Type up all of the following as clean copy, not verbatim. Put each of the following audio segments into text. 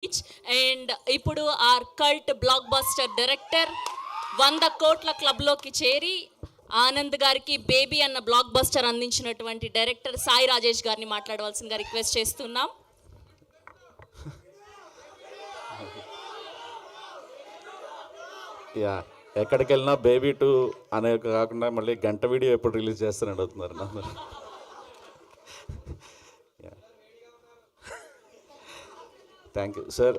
And ఇప్పుడు our cult blockbuster director 100 కోట్ల క్లబ్లోకి చేరి ఆనంద్ గారికి బేబీ అన్న బ్లాక్ బస్టర్ అందించినటువంటి డైరెక్టర్ సాయి రాజేష్ గారిని మాట్లాడవలసిందిగా రిక్వెస్ట్ చేస్తున్నాం. యా, ఎక్కడికి వెళ్ళినా బేబీ 2 అనే కాకుండా మళ్ళీ గంట వీడియో ఎప్పుడు రిలీజ్ చేస్తారని అడుగుతున్నారు నన్ను. Thank you sir.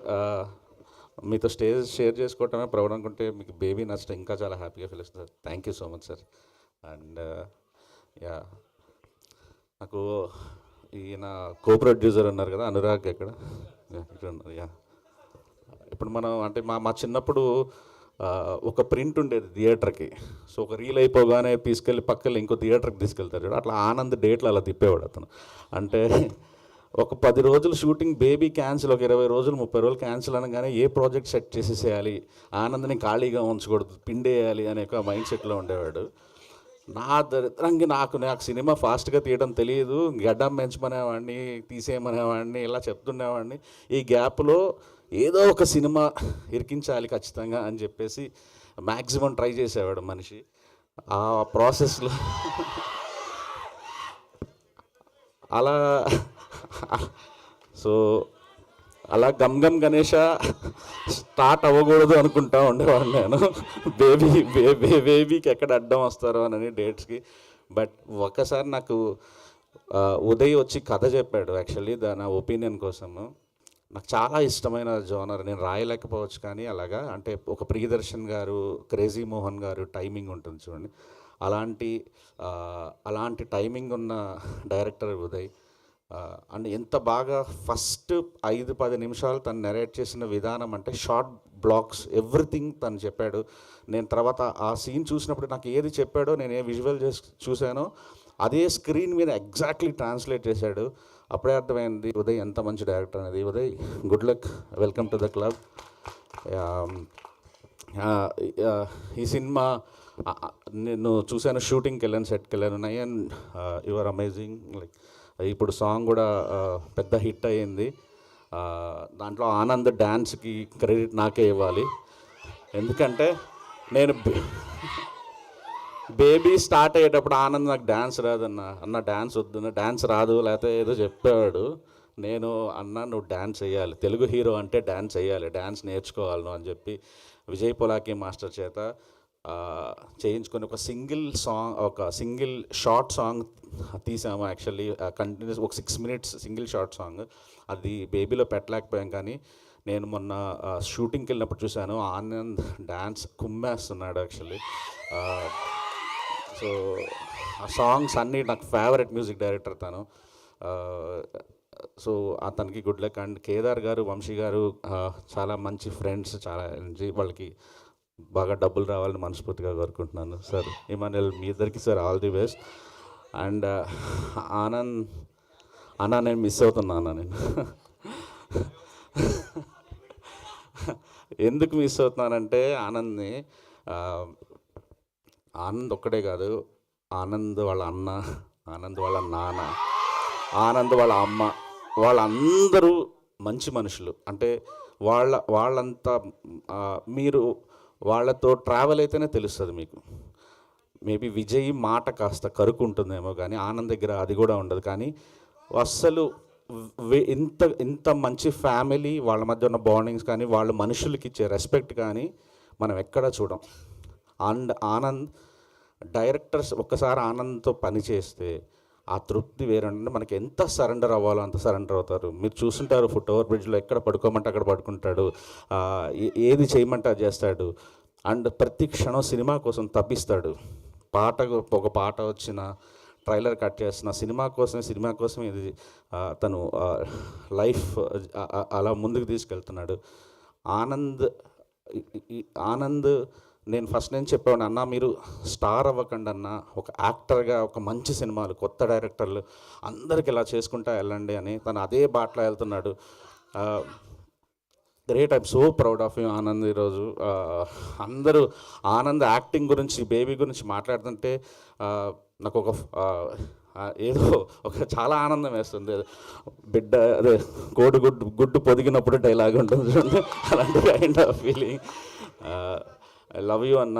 మీతో స్టేజ్ షేర్ చేసుకోవటమే ప్రౌడ్ అనుకుంటే మీకు బేబీ నచ్చితే ఇంకా చాలా హ్యాపీగా ఫీల్ అవుతుంది sir. Thank you so much sir. And yeah, నాకు ఈయన కో ప్రొడ్యూసర్ ఉన్నారు కదా అనురాగ్, ఇక్కడ ఇక్కడ ఉన్నారు. యా, ఇప్పుడు మనం అంటే మా చిన్నప్పుడు ఒక ప్రింట్ ఉండేది థియేటర్కి. సో ఒక రీల్ అయిపోగానే తీసుకెళ్ళి పక్కన ఇంకో థియేటర్కి తీసుకెళ్తారు చూడు, అట్లా ఆనంద్ డేట్లు అలా తిప్పేవాడు అతను. అంటే ఒక 10 రోజులు షూటింగ్ బేబీ క్యాన్సిల్, ఒక 20 రోజులు 30 రోజులు క్యాన్సిల్ అనగానే ఏ ప్రాజెక్ట్ సెట్ చేసేసేయాలి, ఆనంద్ని ఖాళీగా ఉంచకూడదు, పిండేయాలి అనే ఒక మైండ్ సెట్లో ఉండేవాడు. నా దరిద్రంగా నాకు సినిమా ఫాస్ట్గా తీయడం తెలియదు, గడ్డం పెంచమనేవాడిని, తీసేయమనేవాడిని, ఇలా చెప్తుండేవాడిని. ఈ గ్యాప్లో ఏదో ఒక సినిమా ఇరికించాలి ఖచ్చితంగా అని చెప్పేసి మ్యాక్సిమం ట్రై చేసేవాడు మనిషి. ఆ ప్రాసెస్లో అలా సో అలా గమ్ గమ్ గణేష స్టార్ట్ అవ్వకూడదు అనుకుంటా ఉండేవాడు నేను. బేబీకి ఎక్కడ అడ్డం వస్తారో అని డేట్స్కి. బట్ ఒక్కసారి నాకు ఉదయ్ వచ్చి కథ చెప్పాడు. యాక్చువల్లీ నా ఒపీనియన్ కోసము. నాకు చాలా ఇష్టమైన జోనర్, నేను రాయలేకపోవచ్చు కానీ అలాగా, అంటే ఒక ప్రియదర్శన్ గారు, క్రేజీ మోహన్ గారు టైమింగ్ ఉంటుంది చూడండి, అలాంటి టైమింగ్ ఉన్న డైరెక్టర్ ఉదయ్. అండ్ ఎంత బాగా ఫస్ట్ 5-10 నిమిషాలు తను నెరేట్ చేసిన విధానం, అంటే షార్ట్ బ్లాక్స్ ఎవ్రీథింగ్ తను చెప్పాడు. నేను తర్వాత ఆ సీన్ చూసినప్పుడు నాకు ఏది చెప్పాడో, నేను ఏ విజువల్ చూశానో అదే స్క్రీన్ మీద ఎగ్జాక్ట్లీ ట్రాన్స్లేట్ చేశాడు. అప్పుడే అర్థమైంది ఉదయ్ ఎంత మంచి డైరెక్టర్ అనేది. Uday, good luck, welcome to the club. ఈ సినిమా నేను చూశాను, షూటింగ్కి వెళ్ళాను, సెట్కి వెళ్ళాను. Nayan, you are amazing. Like ఇప్పుడు సాంగ్ కూడా పెద్ద హిట్ అయ్యింది. దాంట్లో ఆనంద్ డ్యాన్స్కి క్రెడిట్ నాకే ఇవ్వాలి. ఎందుకంటే నేను బేబీ స్టార్ట్ అయ్యేటప్పుడు ఆనంద్ నాకు డ్యాన్స్ అన్న డ్యాన్స్ వద్దు, డ్యాన్స్ రాదు, లేకపోతే ఏదో చెప్పేవాడు. నేను నువ్వు డ్యాన్స్ చేయాలి, తెలుగు హీరో అంటే డ్యాన్స్ చేయాలి, డ్యాన్స్ నేర్చుకోవాలి నువ్వు అని చెప్పి విజయ్ పొలాకి మాస్టర్ చేత చేయించుకొని ఒక సింగిల్ షార్ట్ సాంగ్ తీసాము. యాక్చువల్లీ కంటిన్యూస్ ఒక 6 minutes సింగిల్ షార్ట్ సాంగ్. అది బేబీలో పెట్టలేకపోయాం, కానీ నేను మొన్న షూటింగ్కి వెళ్ళినప్పుడు చూశాను, ఆనంద్ డ్యాన్స్ కుమ్మేస్తున్నాడు యాక్చువల్లీ. సో ఆ సాంగ్స్ అన్నీ నాకు ఫేవరెట్ మ్యూజిక్ డైరెక్టర్ తను. సో అతనికి గుడ్ లక్. అండ్ కేదార్ గారు, వంశీ గారు చాలా మంచి ఫ్రెండ్స్, చాలా వాళ్ళకి బాగా డబ్బులు రావాలని మనస్ఫూర్తిగా కోరుకుంటున్నాను సార్. ఇమానుయల్, మీ ఇద్దరికి sir all the best. And అన్న నేను మిస్ అవుతున్నాను. నేను ఎందుకు మిస్ అవుతున్నానంటే ఆనంద్ ఒక్కడే కాదు, ఆనంద్ వాళ్ళ అన్న, ఆనంద్ వాళ్ళ నాన్న, ఆనంద్ వాళ్ళ అమ్మ, వాళ్ళందరూ మంచి మనుషులు. అంటే వాళ్ళంతా మీరు వాళ్ళతో ట్రావెల్ అయితేనే తెలుస్తుంది మీకు. మేబీ విజయ్ మాట కాస్త కరుకు ఉంటుందేమో, కానీ ఆనంద్ దగ్గర అది కూడా ఉండదు. కానీ అస్సలు ఇంత మంచి ఫ్యామిలీ, వాళ్ళ మధ్య ఉన్న బాండింగ్స్ కానీ, వాళ్ళ మనుషులకి ఇచ్చే రెస్పెక్ట్ కానీ మనం ఎక్కడా చూడం. అండ్ ఆనంద్ డైరెక్టర్స్ ఒక్కసారి ఆనంద్తో పని చేస్తే ఆ తృప్తి వేరంటే, మనకి ఎంత సరెండర్ అవ్వాలో అంత సరెండర్ అవుతారు. మీరు చూస్తుంటారు ఫుట్ ఓవర్ బ్రిడ్జ్లో ఎక్కడ పడుకోమంటే అక్కడ పడుకుంటాడు, ఏది చేయమంటే అది చేస్తాడు. అండ్ ప్రతి క్షణం సినిమా కోసం తప్పిస్తాడు. ఒక పాట వచ్చిన ట్రైలర్ కట్ చేస్తున్న సినిమా కోసమే ఇది తను లైఫ్ అలా ముందుకు తీసుకెళ్తున్నాడు. ఆనంద్ నేను ఫస్ట్ నేను చెప్పాను, అన్న మీరు స్టార్ అవ్వకండి అన్న, ఒక యాక్టర్గా ఒక మంచి సినిమాలు, కొత్త డైరెక్టర్లు అందరికి ఇలా చేసుకుంటా వెళ్ళండి అని. తను అదే బాటలో వెళ్తున్నాడు. Great, I'm so proud of you Anand. ఈరోజు అందరూ ఆనంద్ యాక్టింగ్ గురించి, బేబీ గురించి మాట్లాడుతుంటే నాకు ఒక ఏదో ఒక చాలా ఆనందం వేస్తుంది. బిడ్డ అదే గుడ్డు పొదిగినప్పుడు డైలాగ్ ఉంటుంది చూడండి, అలాంటి kind of feeling. I love you అన్న.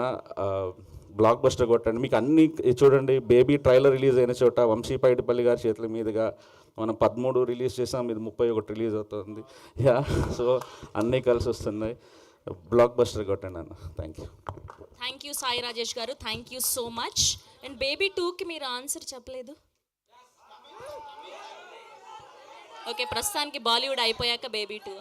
బ్లాక్ బస్టర్ కొట్టండి. మీకు అన్నీ చూడండి, బేబీ ట్రైలర్ రిలీజ్ అయిన చోట వంశీ పైడిపల్లి గారి చేతుల మీదుగా మనం 13 రిలీజ్ చేసాం, ఇది 31 రిలీజ్ అవుతుంది. యా, సో అన్నీ కలిసి వస్తున్నాయి. బ్లాక్ బస్టర్ కొట్టండి అన్న. థ్యాంక్ యూ సాయి రాజేష్ గారు, thank you so much. And baby 2కి మీరు ఆన్సర్ చెప్పలేదు. ఓకే, ప్రస్తుతానికి బాలీవుడ్ అయిపోయాక బేబీ 2.